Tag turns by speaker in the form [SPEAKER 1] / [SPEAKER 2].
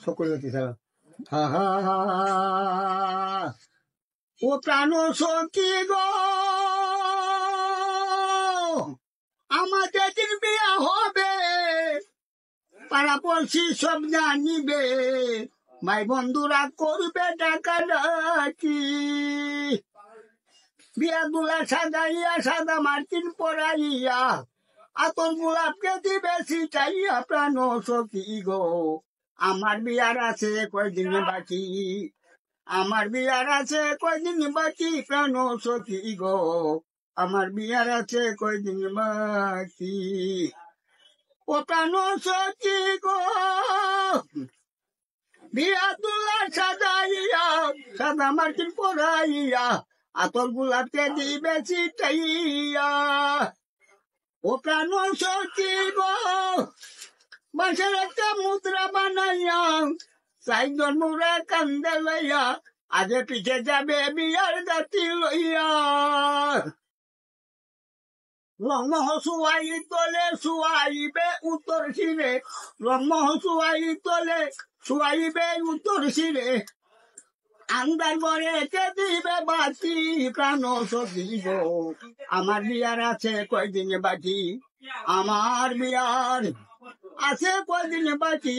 [SPEAKER 1] সকলে হা হা হা ও প্রাণ সখী গো আমাদের দিন বিয়া হবে পাড়া পড়ছি সব জানিবে ভাই বন্ধুরা করবে টাকা ডাকি বিয়া গুলা সাজাইয়া সাদা মার্কিন পরাইয়া আতর গোলাপকে দিবে সিটাইয়া প্রাণ সখী গো আমার বিয়ার আছে কয়দিন বাকি আমার বিয়ার আছে কয়দিন বাকি প্রাণ সখী গো আমার বিয়ার আছে কয়দিন বাকি ও প্রাণ সখী গো বিয়া তুলা সাজাইয়া সাদা মার্কিন পরাইয়া আতর গোলাপকে দিবে সিটাইয়া ও প্রাণ সখী গো বাঁশের একটা মুদ্রা বানাইয়া চাইজন মুরা কান্দে লইয়া আগে পিছে যাবে বিয়ার জাতি লইয়া লম্মহ সুয়াই তোলে সুয়াইবে উত্তর শিরে লম্মহ সুয়াই তোলে সুয়াইবে উত্তর শিরে আন্দার করে কে দিবে বাকি প্রাণ সখী গো আমার বিয়ার আছে কয়দিন বাকি আমার বিয়ার আছে কয়দিন বাকি